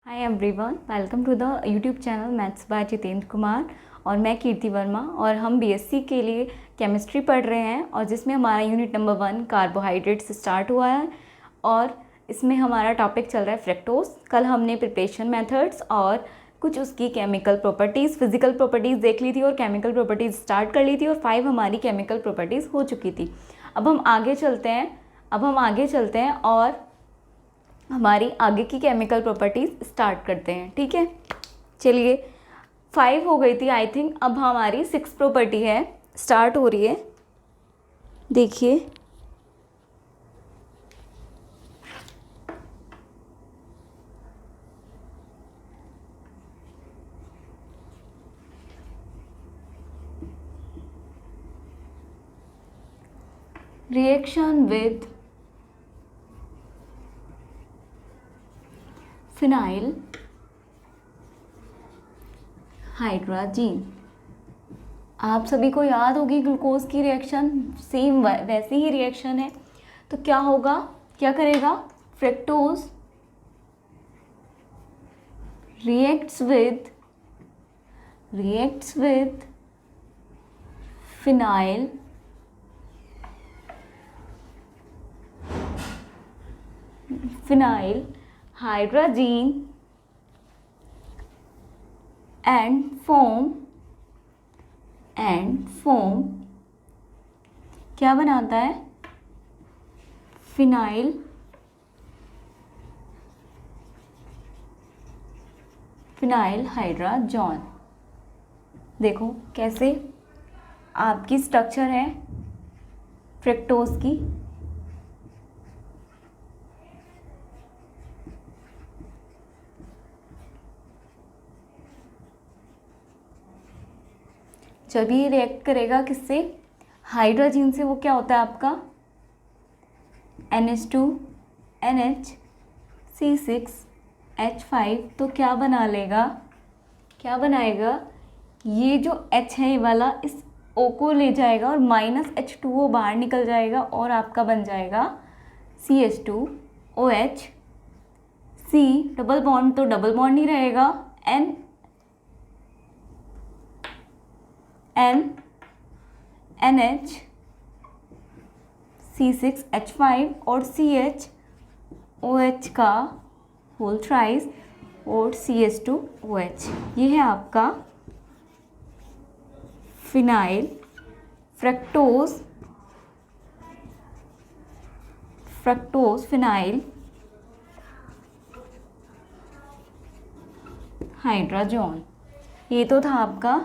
Hi everyone, welcome to the YouTube channel maths by Jitendra Kumar. और मैं कीर्ति वर्मा और हम बीएससी के लिए केमिस्ट्री पढ़ रहे हैं और जिसमें हमारा यूनिट नंबर 1 कार्बोहाइड्रेट्स स्टार्ट हुआ है और इसमें हमारा टॉपिक चल रहा है फ्रक्टोज। कल हमने प्रिपरेशन मेथड्स और कुछ उसकी केमिकल प्रॉपर्टीज़, फिजिकल प्रॉपर्टीज़ देख ली थी और केमिकल प्रॉपर्टीज़ स्टार्ट कर ली थी और 5 हमारी केमिकल प्रॉपर्टीज़ हो चुकी थी। अब हम आगे चलते हैं और हमारी आगे की केमिकल प्रॉपर्टीज़ स्टार्ट करते हैं। ठीक है, चलिए 5 हो गई थी आई थिंक। अब हमारी 6 प्रॉपर्टी है, स्टार्ट हो रही है। देखिए रिएक्शन विद फिनाइल हाइड्रोजीन। आप सभी को याद होगी ग्लूकोज की रिएक्शन, सेम वैसी ही रिएक्शन है। तो क्या होगा, क्या करेगा, fructose reacts with phenyl hydrazine and form क्या बनाता है, फिनाइल हाइड्रोजन। देखो कैसे आपकी स्ट्रक्चर है फ्रक्टोज की। जब ये रिएक्ट करेगा किससे, हाइड्रोजन से, वो क्या होता है आपका NH2 NH C6H5। तो क्या बनाएगा, ये जो H है ये वाला इस O को ले जाएगा और -H2O बाहर निकल जाएगा और आपका बन जाएगा CH2OH। C डबल बॉन्ड तो डबल बॉन्ड ही रहेगा, NH C6H5 और CHOH का होल थ्राइस और CH2OH। ये है आपका फिनाइल फ्रक्टोज फिनाइल हाइड्रोजन। ये तो था आपका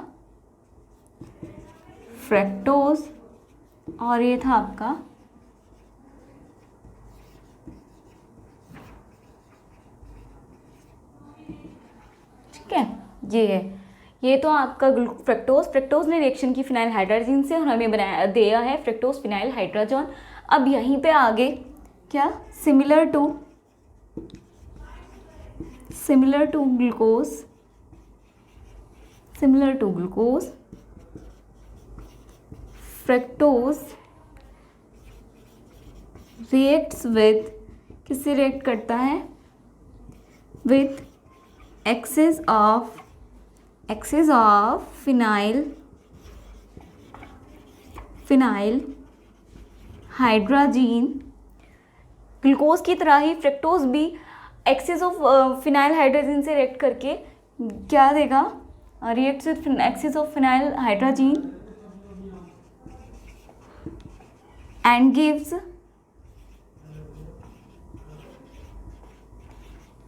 फ्रक्टोज और ये था आपका ठीक है, ये है, ये तो आपका फ्रक्टोज ने रिएक्शन की फिनाइल हाइड्रोजन से और हमें बनाया दिया है फ्रक्टोज फिनाइल हाइड्रोजन। अब यहीं पे आगे क्या, similar to glucose fructose reacts with, किससे रिएक्ट करता है, with excess of phenyl hydrazine. Glucose की तरह ही फ्रक्टोज भी एक्सेस ऑफ फिनाइल हाइड्रोजीन से रिएक्ट करके क्या देगा, reacts with excess of phenyl hydrazine and gives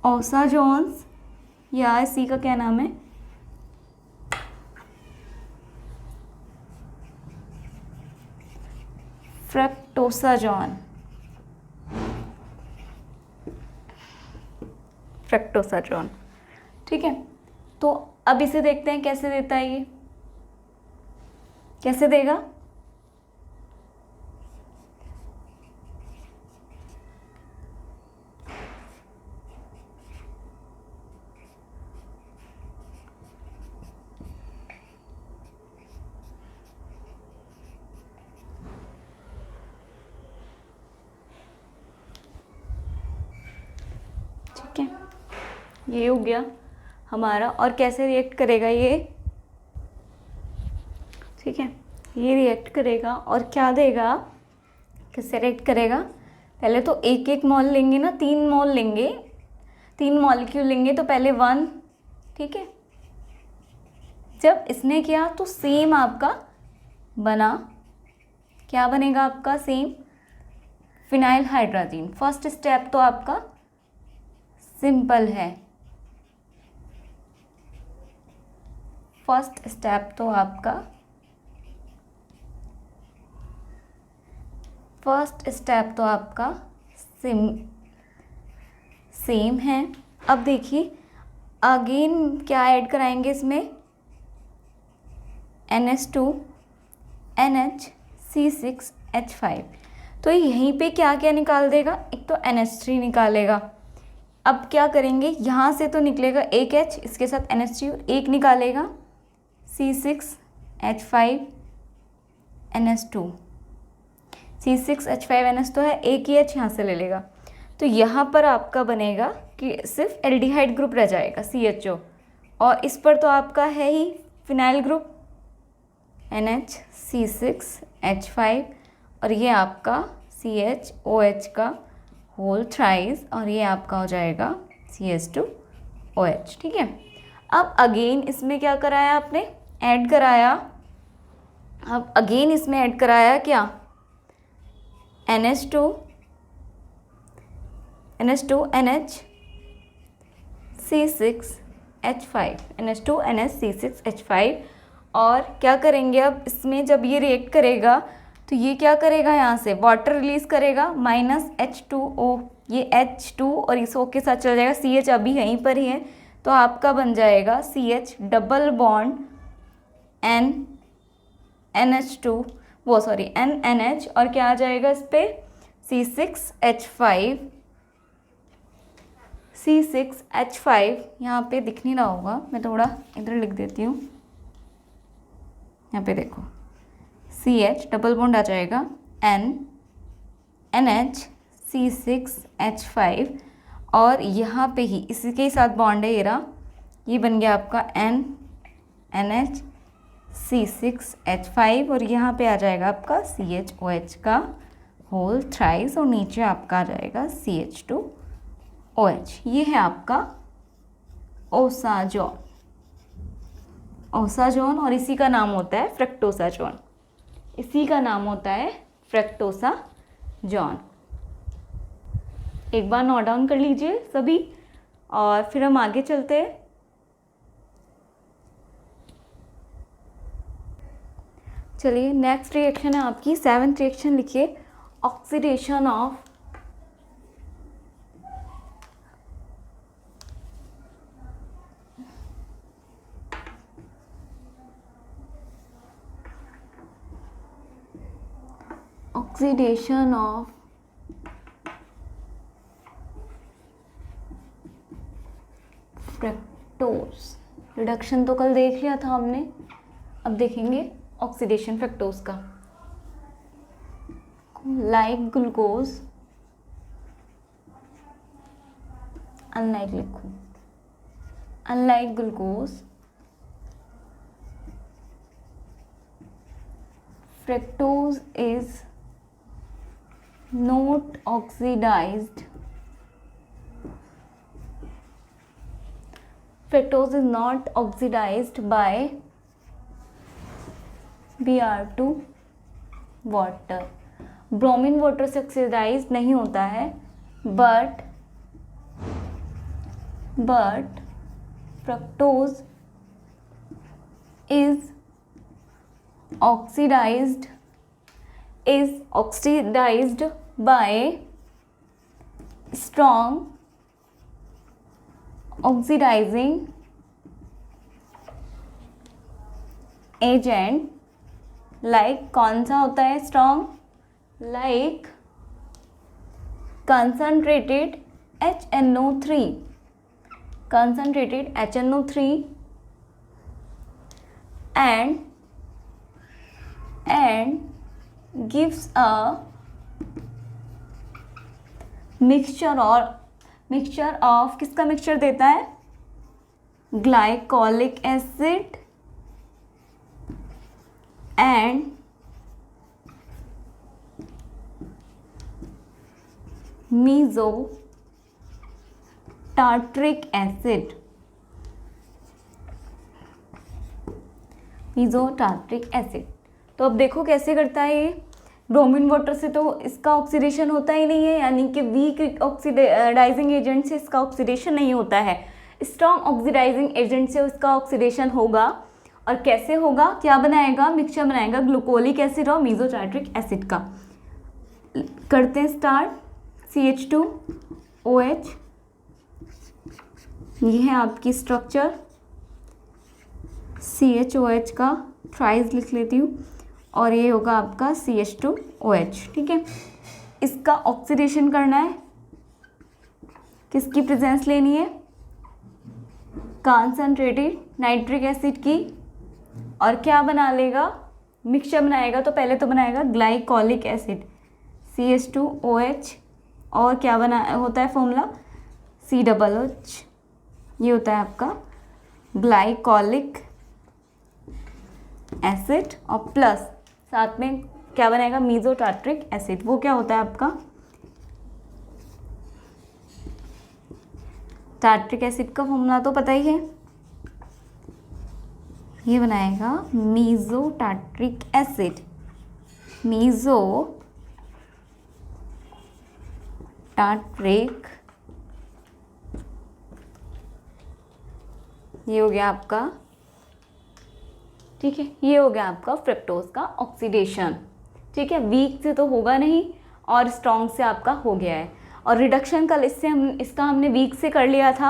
osazones, या इसी का क्या नाम है, फ्रक्टोसाजोन। ठीक है, तो अब इसे देखते हैं कैसे देता है, ये कैसे देगा। ठीक है, ये हो गया हमारा। और कैसे रिएक्ट करेगा ये, ठीक है, ये रिएक्ट करेगा और क्या देगा, किससे रिएक्ट करेगा, पहले तो एक एक मोल लेंगे ना, 3 मोल लेंगे, 3 मॉलिक्यूल लेंगे, तो पहले 1, ठीक है। जब इसने किया तो सेम आपका बना, क्या बनेगा आपका, same phenyl hydrogen. First step तो आपका सिंपल है, फर्स्ट स्टेप तो आपका सेम है। अब देखिए अगेन क्या ऐड कराएंगे इसमें, NH2 NHC6H5, तो यहीं पे क्या क्या निकाल देगा, एक तो NH3 निकालेगा। अब क्या करेंगे, यहाँ से तो निकलेगा एक H, इसके साथ NH3 एक निकालेगा, C6H5 NH2, C6H5 NH तो है, एक ही H यहाँ से ले लेगा, तो यहाँ पर आपका बनेगा कि सिर्फ एल्डिहाइड ग्रुप रह जाएगा CHO, और इस पर तो आपका है ही फिनाइल ग्रुप NHC6H5, और ये आपका CHOH का होल थ्राइस, और ये आपका हो जाएगा CH2OH, ठीक है। अब अगेन इसमें क्या कराया आपने, ऐड कराया, अब अगेन इसमें ऐड कराया क्या, NH2 NH2NHC6H5, और क्या करेंगे अब इसमें, जब ये रिएक्ट करेगा तो ये क्या करेगा, यहाँ से वाटर रिलीज करेगा, -H2O, ये H2 और इस O के साथ चल जाएगा, CH अभी यहीं पर ही है, तो आपका बन जाएगा CH डबल बॉन्ड NH2, वो सॉरी NH, और क्या आ जाएगा इस पर C6H5, यहाँ पे दिख नहीं रहा होगा, मैं थोड़ा इधर लिख देती हूँ, यहाँ पे देखो CH डबल बॉन्ड आ जाएगा NH C6H5, और यहाँ पे ही इसके साथ बॉन्ड है ये रहा, ये बन गया आपका NH C6H5, और यहाँ पे आ जाएगा आपका CHOH का होल थ्राइस, और नीचे आपका आ जाएगा CH2OH। ये है आपका ओसाजोन, और इसी का नाम होता है फ्रक्टोसाजोन, इसी का नाम होता है फ्रक्टोसाजोन। एक बार नोट डाउन कर लीजिए सभी, और फिर हम आगे चलते हैं। चलिए नेक्स्ट रिएक्शन है आपकी 7th रिएक्शन, लिखिए ऑक्सीडेशन ऑफ फ्रक्टोज। रिडक्शन तो कल देख लिया था हमने, अब देखेंगे ऑक्सीडेशन फ्रक्टोज का। लाइक ग्लूकोज, अनलाइक लिखो, unlike glucose fructose is not oxidized. Fructose is not oxidized by Br2 water. Bromine water से ऑक्सीडाइज नहीं होता है, but fructose is oxidized by strong oxidizing agent, like कौन सा होता है strong, like concentrated HNO3 and gives a mixture of, किसका mixture देता है, glycolic acid and mesotartric acid. mesotartriक एसिड। तो अब देखो कैसे करता है ये। ब्रोमीन वाटर से तो इसका ऑक्सीडेशन होता ही नहीं है, यानी कि वीक ऑक्सीडाइजिंग एजेंट से इसका ऑक्सीडेशन नहीं होता है। स्ट्रॉन्ग ऑक्सीडाइजिंग एजेंट से उसका ऑक्सीडेशन होगा। और कैसे होगा, क्या बनाएगा, मिक्सचर बनाएगा ग्लूकोलिक एसिड और मेसोटार्ट्रिक एसिड का। करते हैं स्टार्ट। CH2OH, ये है आपकी स्ट्रक्चर। CHOH का ट्राइज लिख लेती हूँ, और ये होगा आपका CH2OH। ठीक है, इसका ऑक्सीडेशन करना है, किसकी प्रेजेंस लेनी है, कंसंट्रेटेड नाइट्रिक एसिड की। और क्या बना लेगा, मिक्सचर बनाएगा। तो पहले तो बनाएगा ग्लाइकोलिक एसिड CH2OH, और क्या बना होता है फॉर्मूला COOH, ये होता है आपका ग्लाइकोलिक एसिड। और प्लस साथ में क्या बनाएगा, मेसोटार्ट्रिक एसिड। वो क्या होता है आपका टार्ट्रिक एसिड का फॉर्मूला तो पता ही है, ये बनाएगा मेसोटार्ट्रिक एसिड। मेसोटार्ट्रिक, ये हो गया आपका, ठीक है, ये हो गया आपका फ्रक्टोज का ऑक्सीडेशन। ठीक है, वीक से तो होगा नहीं और स्ट्रॉन्ग से आपका हो गया है। और रिडक्शन का इसका हमने वीक से कर लिया था।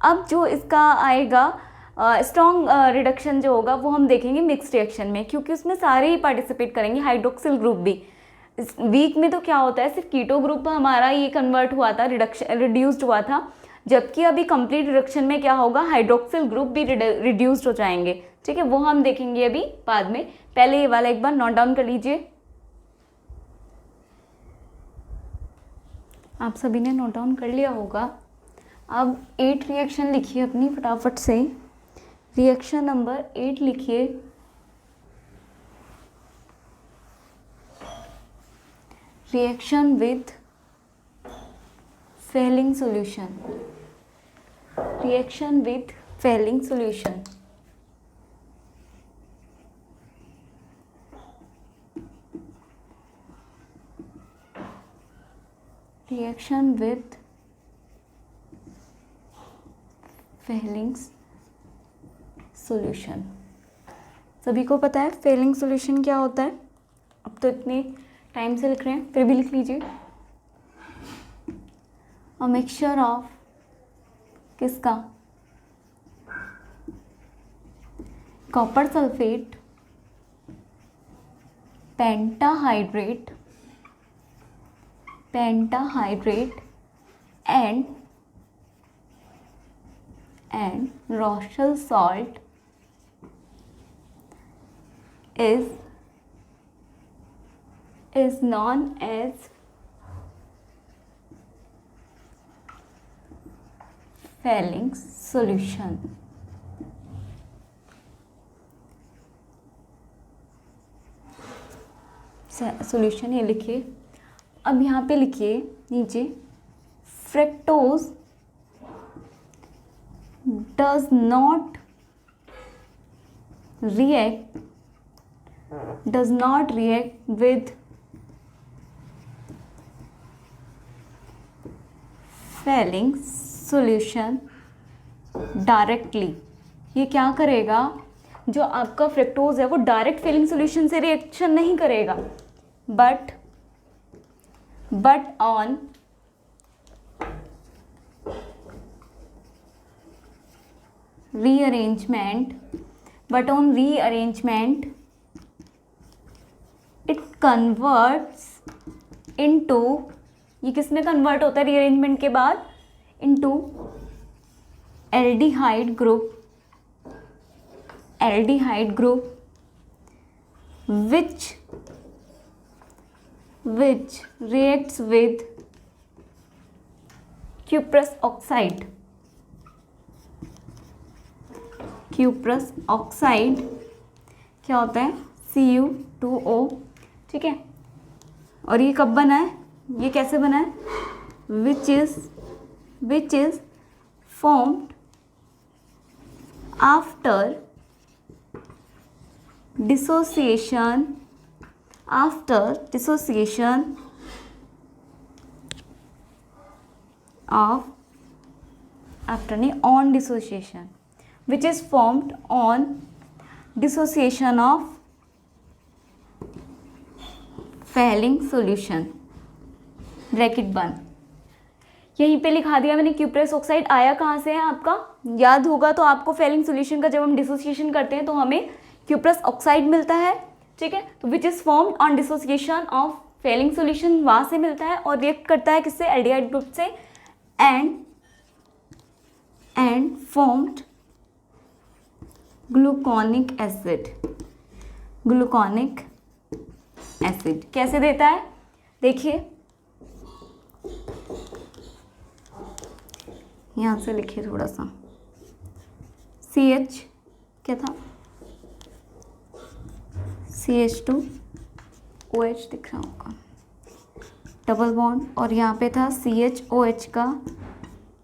अब जो इसका आएगा स्ट्रॉन्ग रिडक्शन जो होगा वो हम देखेंगे मिक्स रिएक्शन में, क्योंकि उसमें सारे ही पार्टिसिपेट करेंगे, हाइड्रोक्सिल ग्रुप भी। इस वीक में तो क्या होता है, सिर्फ कीटो ग्रुप हमारा ये कन्वर्ट हुआ था, रिड्यूस्ड हुआ था। जबकि अभी कंप्लीट रिडक्शन में क्या होगा, हाइड्रोक्सिल ग्रुप भी रिड्यूस्ड हो जाएंगे। ठीक है, वो हम देखेंगे अभी बाद में। पहले ये वाला एक बार नोट डाउन कर लीजिए। आप सभी ने नोट डाउन कर लिया होगा। अब 8 रिएक्शन लिखिए अपनी फटाफट से। रिएक्शन नंबर 8 लिखिए। Reaction with Fehling solution. Reaction with Fehling solution. Reaction with Fehling solution. सभी को पता है फेलिंग सॉल्यूशन क्या होता है। अब तो इतने टाइम से लिख रहे हैं, फिर भी लिख लीजिए। अ मिक्सचर ऑफ किसका, copper sulphate, pentahydrate and Rochelle salt is known as Fehling solution. Solution ये लिखिए। अब यहाँ पे लिखिए नीचे, fructose does not react with Fehling solution directly. ये क्या करेगा, जो आपका फ्रक्टोज है वो डायरेक्ट फेलिंग सॉल्यूशन से रिएक्शन नहीं करेगा, but on rearrangement it converts into, ये किस में कन्वर्ट होता है रीअरेंजमेंट के बाद, into aldehyde group which reacts with cuprous oxide। Cuprous oxide क्या होता है, Cu2O, ठीक है। और ये कब बना है, ये कैसे बना है, which is formed after dissociation of on dissociation, which is formed on dissociation of Fehling solution, bracket बंद। यहीं पे लिखा दिया मैंने, क्यूप्रस ऑक्साइड आया कहाँ से है आपका, याद होगा तो आपको फेलिंग सोल्यूशन का जब हम डिसोसिएशन करते हैं तो हमें क्यूप्रस ऑक्साइड मिलता है, ठीक है। तो which is formed on dissociation of Fehling solution, वहाँ से मिलता है और रिएक्ट करता है किससे, एल्डिहाइड ग्रुप से, एंड फॉर्म्ड ग्लूकोनिक एसिड कैसे देता है, देखिए यहाँ से लिखिए थोड़ा सा, CH क्या था, CH2OH दिख रहा होगा, डबल बॉन्ड, और यहाँ पे था CHOH का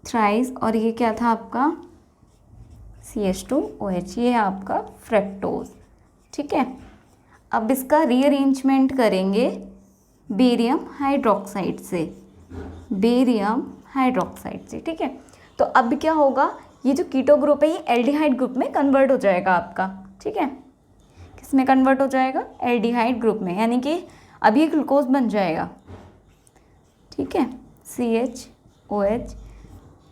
थ्राइस, और ये क्या था आपका CH2OH, ये है आपका फ्रक्टोज, ठीक है। अब इसका रीअरेंजमेंट करेंगे बेरियम हाइड्रोक्साइड से, ठीक है। तो अब क्या होगा, ये जो कीटो ग्रुप है ये एल्डिहाइड ग्रुप में कन्वर्ट हो जाएगा आपका, ठीक है। किस में कन्वर्ट हो जाएगा, एल्डिहाइड ग्रुप में, यानी कि अब ये ग्लूकोज बन जाएगा, ठीक है। CHOH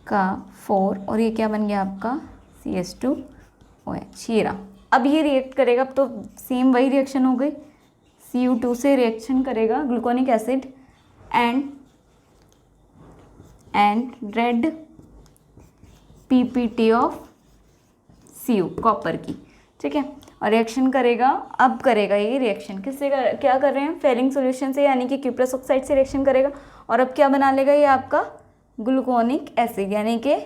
का 4 और ये क्या बन गया आपका CH2OH, ये रहा। अब ये रिएक्ट करेगा, अब तो सेम वही रिएक्शन हो गई, Cu2 से रिएक्शन करेगा gluconic acid and red PPT of Cu, copper की, ठीक है। और रिएक्शन करेगा, अब करेगा ये रिएक्शन किससे क्या कर रहे हैं, फेलिंग सॉल्यूशन से, यानी कि क्यूप्रस ऑक्साइड से रिएक्शन करेगा, और अब क्या बना लेगा ये आपका ग्लूकोनिक एसिड, यानी कि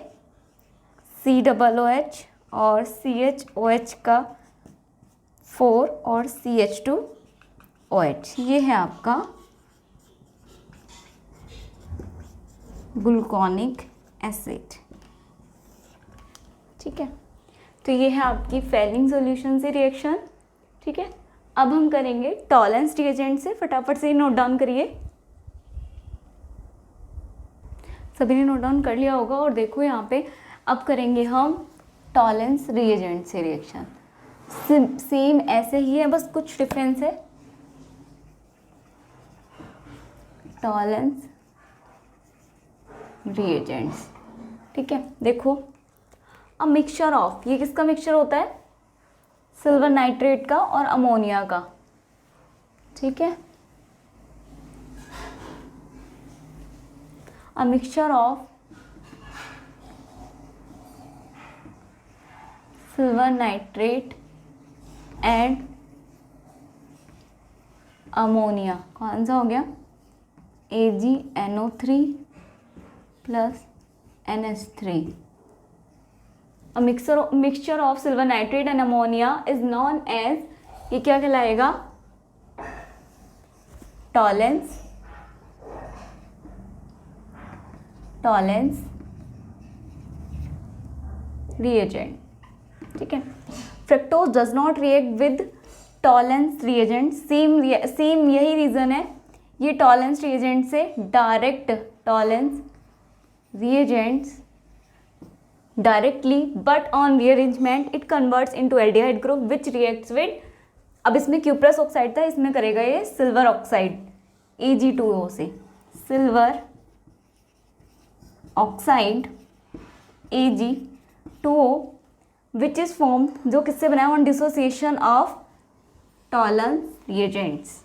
COOH और CHOH का 4 और CH2OH, ये है आपका ग्लूकोनिक एसिड, ठीक है। तो ये है आपकी फेलिंग सॉल्यूशन से रिएक्शन, ठीक है। अब हम करेंगे टॉलेंस रिएजेंट से, फटाफट से नोट डाउन करिए, सभी ने नोट डाउन कर लिया होगा। और देखो यहाँ पे अब करेंगे हम टॉलेंस रिएजेंट से रिएक्शन, सेम ऐसे ही है, बस कुछ डिफरेंस है। टॉलेंस रिएजेंट्स, ठीक है। देखो अब मिक्सचर ऑफ, ये किसका मिक्सचर होता है, सिल्वर नाइट्रेट का और अमोनिया का, ठीक है। अ mixture of silver nitrate and ammonia, कौन सा हो गया, AgNO3 plus NH3। A mixture of silver nitrate and ammonia is known as, ये क्या कहलाएगा, टॉलेंस reagent, ठीक है। Fructose does not react with Tollens reagent, same यही रीज़न है, ये टॉलेंस रिएजेंट से direct Tollens reagents directly, but on rearrangement it converts into aldehyde group which reacts with, अब इसमें क्यूप्रस ऑक्साइड था, इसमें करेगा ये सिल्वर ऑक्साइड Ag2O से, silver oxide Ag2O which is formed, जो किससे बना है, on dissociation of Tollens reagents,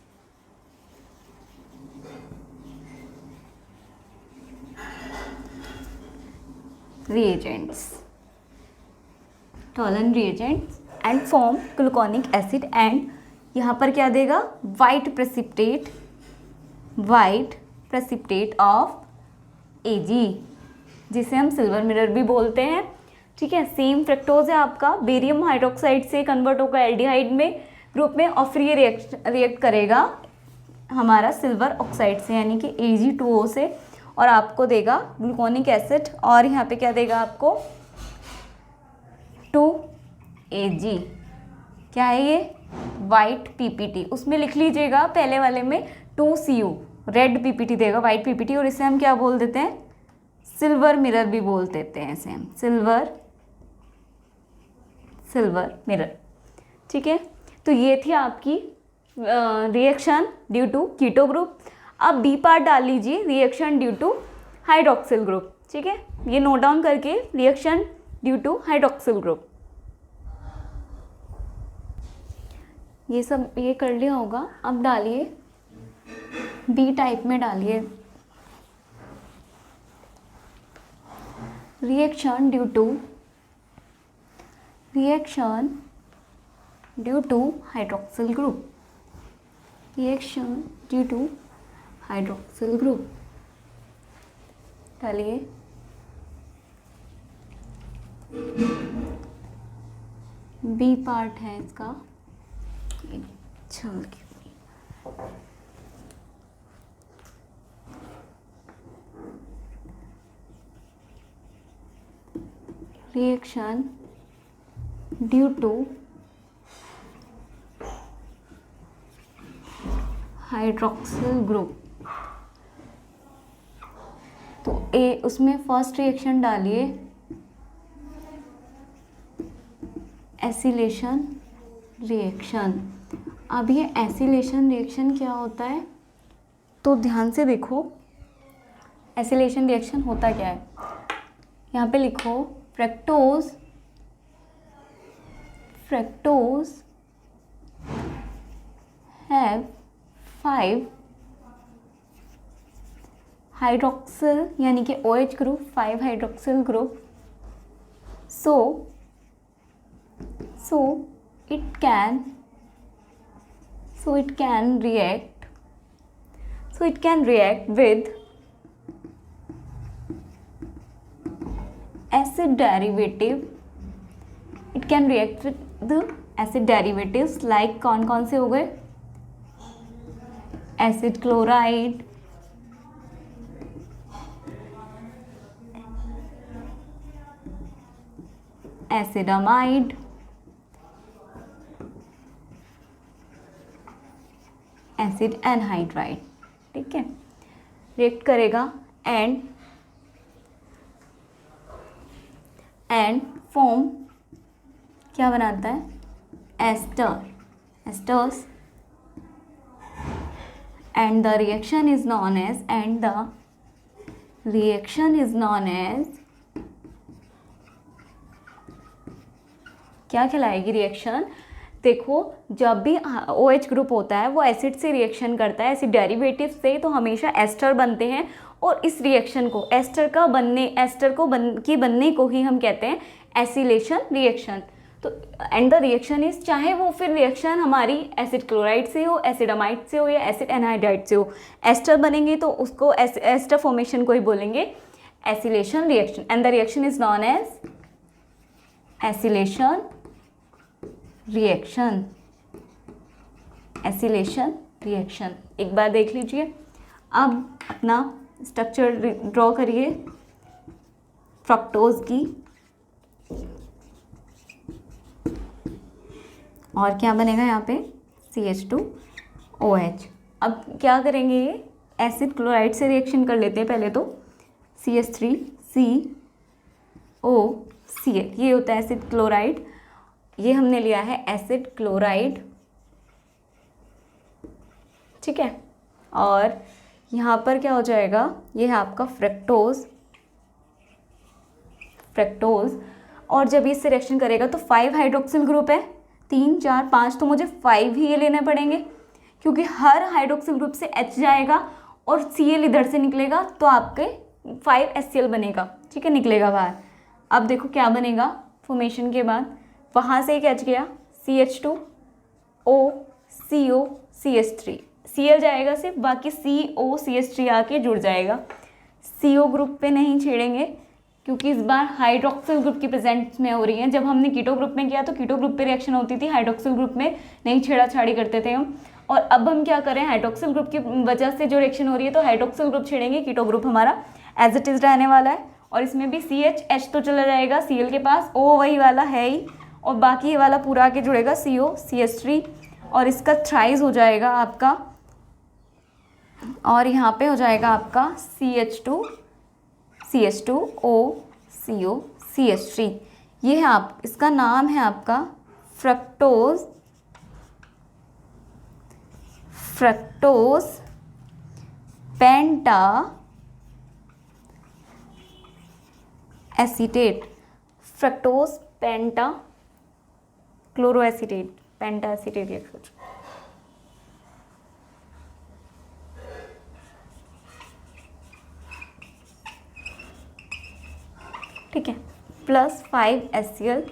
Tollens reagents and form gluconic acid, and यहाँ पर क्या देगा, वाइट प्रेसिपिटेट ऑफ Ag, जिसे हम सिल्वर मिरर भी बोलते हैं, ठीक है। सेम फ्रक्टोज है आपका, बेरियम हाइड्रोक्साइड से कन्वर्ट होगा एल्डिहाइड में ग्रुप में, और फिर ये रिएक्ट करेगा हमारा सिल्वर ऑक्साइड से यानी कि Ag2O से, और आपको देगा ग्लूकोनिक एसिड, और यहाँ पे क्या देगा आपको 2Ag। क्या है ये? White PPT. उसमें लिख लीजिएगा पहले वाले में 2Cu, रेड पीपीटी देगा, वाइट पीपीटी, और इसे हम क्या बोल देते हैं? सिल्वर मिरर भी बोल देते हैं इसे हम, सिल्वर मिरर। ठीक है, तो ये थी आपकी reaction due to keto group. अब बी पार्ट डाल लीजिए, reaction due to hydroxyl group. ठीक है, ये नोट डाउन करके, reaction due to hydroxyl group. ये सब ये कर लिया होगा। अब डालिए बी टाइप में, डालिए reaction due to hydroxyl group, reaction due to hydroxyl group डालिए। बी पार्ट है इसका, चल के reaction due to hydroxyl group. तो ए उसमें फर्स्ट रिएक्शन डालिए एसिलेशन रिएक्शन। अब ये एसिलेशन रिएक्शन क्या होता है, तो ध्यान से देखो एसिलेशन रिएक्शन होता क्या है। यहाँ पे लिखो फ्रक्टोज हैव 5 हाइड्रोक्सिल यानी कि OH group, 5 hydroxyl group. So it can react with acid derivative. It can react with the acid derivatives like कौन से हो गए? Acid chloride, acidamide, acid anhydride. ठीक है, रिएक्ट करेगा एंड फॉर्म क्या बनाता है? Esters, and the reaction is known as क्या कहलाएगी रिएक्शन? देखो जब भी OH ग्रुप होता है वो एसिड से रिएक्शन करता है, एसिड डेरिवेटिव से, तो हमेशा एस्टर बनते हैं, और इस रिएक्शन को बनने को ही हम कहते हैं एसिलेशन रिएक्शन। तो एंड द रिएक्शन इज, चाहे वो फिर रिएक्शन हमारी एसिड क्लोराइड से हो, एसिडामाइड से हो, या एसिड एनहाइड्राइड से हो, एस्टर बनेंगे तो उसको एस्टर फॉर्मेशन को ही बोलेंगे acylation reaction. And the reaction is known as acylation reaction. एक बार देख लीजिए। अब अपना स्ट्रक्चर ड्रॉ करिए फ्रक्टोज की, और क्या बनेगा यहाँ पे? CH2OH। अब क्या करेंगे? ये एसिड क्लोराइड से रिएक्शन कर लेते हैं पहले तो। CH3COCl, ये होता है एसिड क्लोराइड। ये हमने लिया है एसिड क्लोराइड, ठीक है। और यहाँ पर क्या हो जाएगा? ये है आपका फ्रक्टोज। और जब इससे रिएक्शन करेगा तो 5 हाइड्रोक्सिल ग्रुप है, 3 4 5, तो मुझे 5 ही ये लेने पड़ेंगे, क्योंकि हर हाइड्रोक्सिल ग्रुप से H जाएगा और Cl इधर से निकलेगा, तो आपके 5 HCl बनेगा, ठीक है, निकलेगा बाहर। अब देखो क्या बनेगा फॉर्मेशन के बाद, वहाँ से एक H गया, CH2O CO CH3, Cl जाएगा सिर्फ, बाकी CO CH3 आके जुड़ जाएगा। CO ग्रुप पे नहीं छेड़ेंगे, क्योंकि इस बार हाइड्रोक्सिल ग्रुप की प्रेजेंस में हो रही है। जब हमने कीटो ग्रुप में किया तो कीटो ग्रुप पे रिएक्शन होती थी, हाइड्रोक्सिल ग्रुप में नहीं छेड़ाछाड़ी करते थे हम। और अब हम क्या करें, हाइड्रोक्सिल ग्रुप की वजह से जो रिएक्शन हो रही है तो हाइड्रोक्सिल ग्रुप छेड़ेंगे, कीटो ग्रुप हमारा एज इट इज रहने वाला है। और इसमें भी CH तो चला जाएगा Cl के पास, O वही वाला है ही, और बाकी ये वाला पूरा आके जुड़ेगा CO CH3, और इसका थ्राइज हो जाएगा आपका, और यहाँ पे हो जाएगा आपका CH2 CH2O CO CH3। ये है आप, इसका नाम है आपका फ्रक्टोज पेंटा एसीटेट, फ्रक्टोज पेंटा क्लोरोएसीटेट, पेंटा एसीटेट लिख सकते। ठीक है, +5 HCl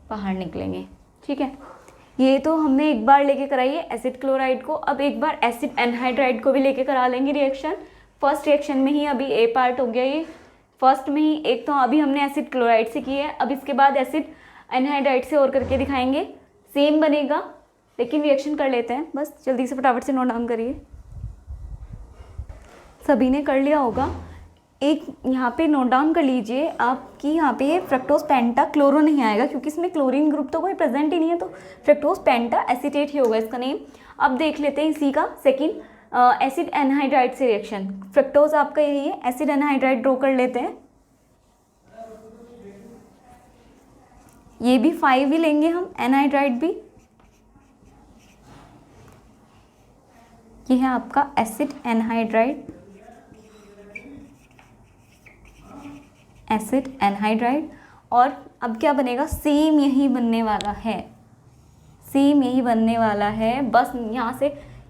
बाहर निकलेंगे। ठीक है, ये तो हमने एक बार लेके कराई है एसिड क्लोराइड को। अब एक बार एसिड एनहाइड्राइड को भी लेके करा लेंगे रिएक्शन। फर्स्ट रिएक्शन में ही अभी ए पार्ट हो गया, ये फर्स्ट में ही एक तो अभी हमने एसिड क्लोराइड से की है, अब इसके बाद एसिड एनहाइड्राइड से और करके दिखाएंगे, सेम बनेगा लेकिन रिएक्शन कर लेते हैं। बस जल्दी से फटाफट से नोट डाउन करिए, सभी ने कर लिया होगा। एक यहाँ पे नोट डाउन कर लीजिए आप कि यहाँ पे फ्रक्टोज पेंटा क्लोरो नहीं आएगा क्योंकि इसमें क्लोरीन ग्रुप तो कोई प्रेजेंट ही नहीं है, तो फ्रक्टोज पेंटा एसीटेट ही होगा इसका नेम। अब देख लेते हैं इसी का सेकंड एसिड एनहाइड्राइड से रिएक्शन। फ्रक्टोज आपका यही है, एसिड एनहाइड्राइड ड्रॉ कर लेते हैं। ये भी 5 ही लेंगे हम, एनहाइड्राइड भी। ये है आपका एसिड एनहाइड्राइड, एसिड एनहाइड्राइड। और अब क्या बनेगा, सेम यही बनने वाला है, सेम यही बनने वाला है। बस यहाँ से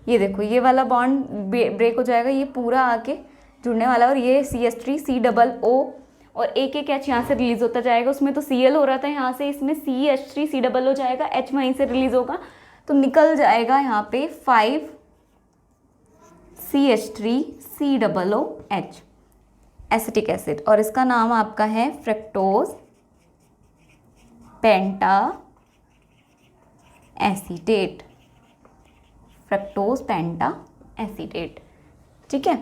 ये देखो, ये वाला बॉन्ड ब्रेक हो जाएगा, ये पूरा आके जुड़ने वाला, और ये CH3 COO और एक H यहाँ से रिलीज होता जाएगा। उसमें तो Cl हो रहा था यहाँ से, इसमें CH3 C डबल हो जाएगा, H वहीं से रिलीज होगा, तो निकल जाएगा यहाँ पे 5 CH3 COOH एसिटिक एसिड, और इसका नाम आपका है फ्रक्टोज पेंटा एसीटेट, फ्रक्टोज पेंटा एसीटेट। ठीक है,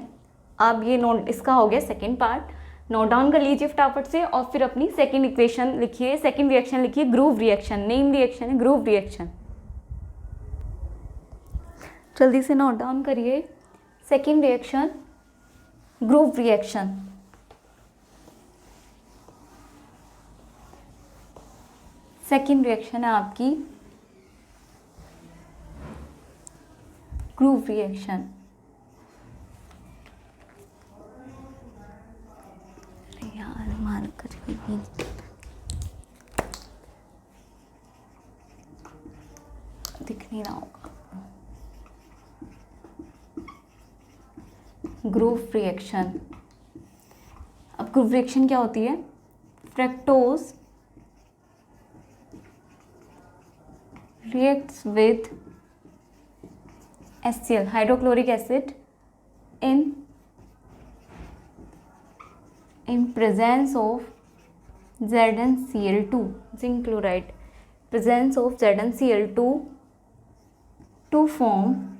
अब ये नोट, इसका हो गया सेकेंड पार्ट। नोट डाउन कर लीजिए फटाफट से, और फिर अपनी सेकेंड इक्वेशन लिखिए, सेकेंड रिएक्शन लिखिए, ग्रूव रिएक्शन, नेम रिएक्शन है ग्रूव रिएक्शन। जल्दी से नोट डाउन करिए, second reaction groove reaction. Second reaction है आपकी ग्रूव रिएक्शन। यार मार कर दिख नहीं रहा होगा। ग्रूव रिएक्शन, अब ग्रूव रिएक्शन क्या होती है, fructose reacts with HCl hydrochloric acid in presence of ZnCl2 zinc chloride, presence of ZnCl2 to form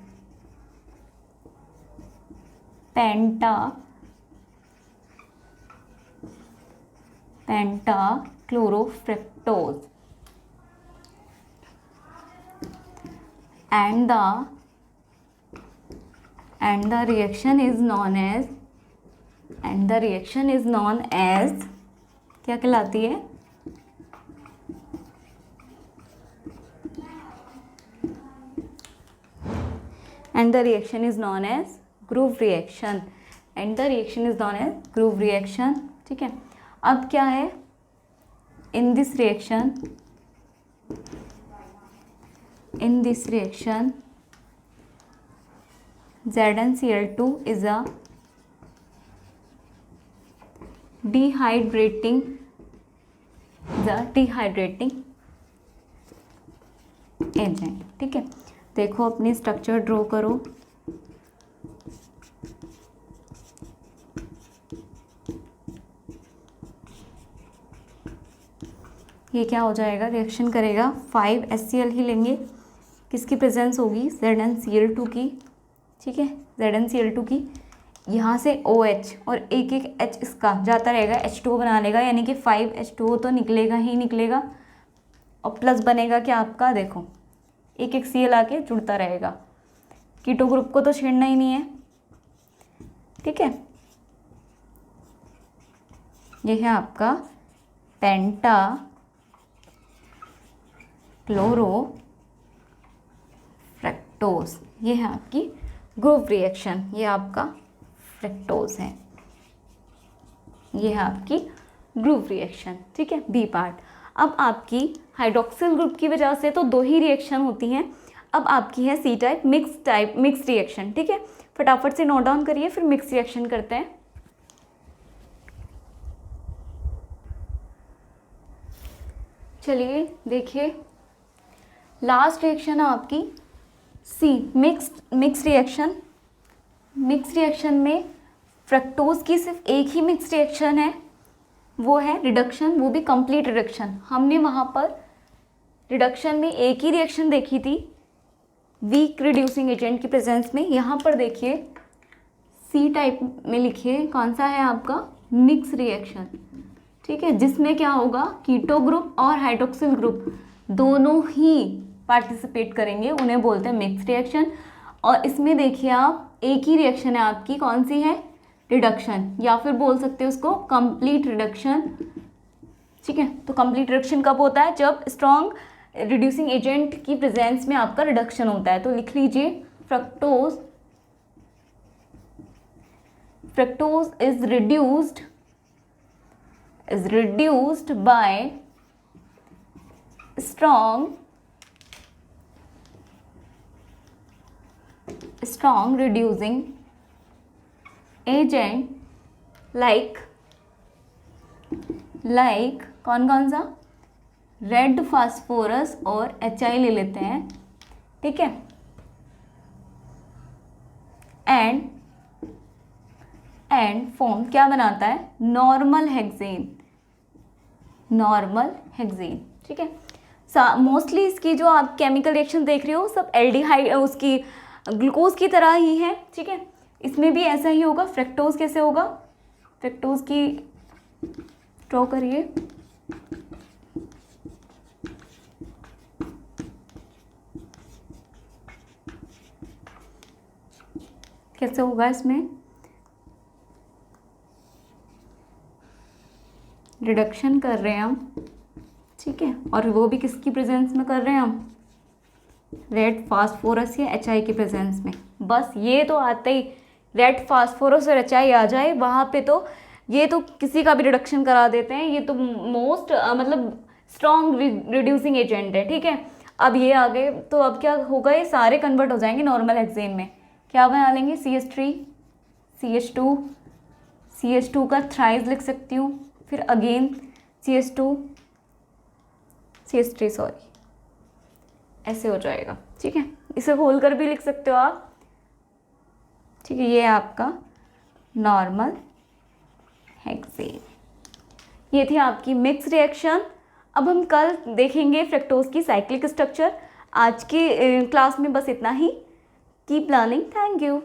pentachlorofructose, and the reaction is known as, क्या कहलाती है, and the reaction is known as groove reaction, and the reaction is known as groove reaction। ठीक है, अब क्या है, in this reaction ZnCl2 is a dehydrating agent. ठीक है, देखो अपनी स्ट्रक्चर ड्रॉ करो। ये क्या हो जाएगा, रिएक्शन करेगा 5HCl ही लेंगे, किसकी प्रेजेंस होगी, ZnCl2 की, ठीक है, ZnCl2 की। यहाँ से OH और एक एक H इसका जाता रहेगा, H2O बना लेगा, यानी कि 5H2O तो निकलेगा ही निकलेगा, और प्लस बनेगा क्या आपका, देखो एक एक Cl आके जुड़ता रहेगा। कीटो ग्रुप को तो छेड़ना ही नहीं है, ठीक है। ये है आपका पेंटा क्लोरो फ्रक्टोज, ये है आपकी ग्रुप रिएक्शन, ये आपका फ्रक्टोज है, ये है आपकी ग्रुप रिएक्शन, ठीक है, बी पार्ट। अब आपकी हाइड्रोक्सिल ग्रुप की वजह से तो 2 ही रिएक्शन होती हैं, अब आपकी है C टाइप मिक्स रिएक्शन, ठीक है। फटाफट से नोट डाउन करिए, फिर मिक्स रिएक्शन करते हैं। चलिए देखिए, लास्ट रिएक्शन है आपकी C mix reaction. Mix reaction में फ्रक्टोज की सिर्फ एक ही मिक्स रिएक्शन है, वो है रिडक्शन, वो भी कंप्लीट रिडक्शन। हमने वहाँ पर रिडक्शन में एक ही रिएक्शन देखी थी वीक रिड्यूसिंग एजेंट की प्रेजेंस में। यहाँ पर देखिए C टाइप में लिखिए कौन सा है आपका, मिक्स रिएक्शन, ठीक है, जिसमें क्या होगा, कीटो ग्रुप और हाइड्रोक्सिल ग्रुप दोनों ही पार्टिसिपेट करेंगे, उन्हें बोलते हैं मिक्स रिएक्शन। और इसमें देखिए आप एक ही रिएक्शन है आपकी, कौन सी है, रिडक्शन, या फिर बोल सकते हैं उसको कंप्लीट रिडक्शन, ठीक है। तो कंप्लीट रिडक्शन कब होता है, जब स्ट्रॉन्ग रिड्यूसिंग एजेंट की प्रेजेंस में आपका रिडक्शन होता है। तो लिख लीजिए fructose is reduced by strong reducing agent like कौन सा, रेड फास्फोरस और HI ले लेते हैं, ठीक है, एंड फॉर्म क्या बनाता है, नॉर्मल हेक्सेन, ठीक है। मोस्टली इसकी जो आप केमिकल रिएक्शन देख रहे हो सब एल्डिहाइड उसकी ग्लूकोज की तरह ही है, ठीक है। इसमें भी ऐसा ही होगा। फ्रक्टोज कैसे होगा, फ्रक्टोज की ड्रॉ करिए, कैसे होगा, इसमें रिडक्शन कर रहे हैं हम, ठीक है, और वो भी किसकी प्रेजेंस में कर रहे हैं हम, रेड फास्फोरस या HI की प्रेजेंस में। बस ये तो आते ही रेड फास्फोरस और HI आ जाए वहाँ पे, तो ये तो किसी का भी रिडक्शन करा देते हैं, ये तो मोस्ट मतलब स्ट्रॉन्ग रिड्यूसिंग एजेंट है, ठीक है। अब ये आ गए तो अब क्या होगा, ये सारे कन्वर्ट हो जाएंगे नॉर्मल हेक्सेन में। क्या बना लेंगे, CH3 CH2 का थ्राइस लिख सकती हूँ, फिर अगेन CH3 सॉरी, ऐसे हो जाएगा, ठीक है। इसे खोल कर भी लिख सकते हो आप, ठीक है। ये है आपका नॉर्मल हेक्सेन। ये थी आपकी मिक्स रिएक्शन। अब हम कल देखेंगे फ्रक्टोज की साइक्लिक स्ट्रक्चर। आज की क्लास में बस इतना ही। Keep learning, thank you.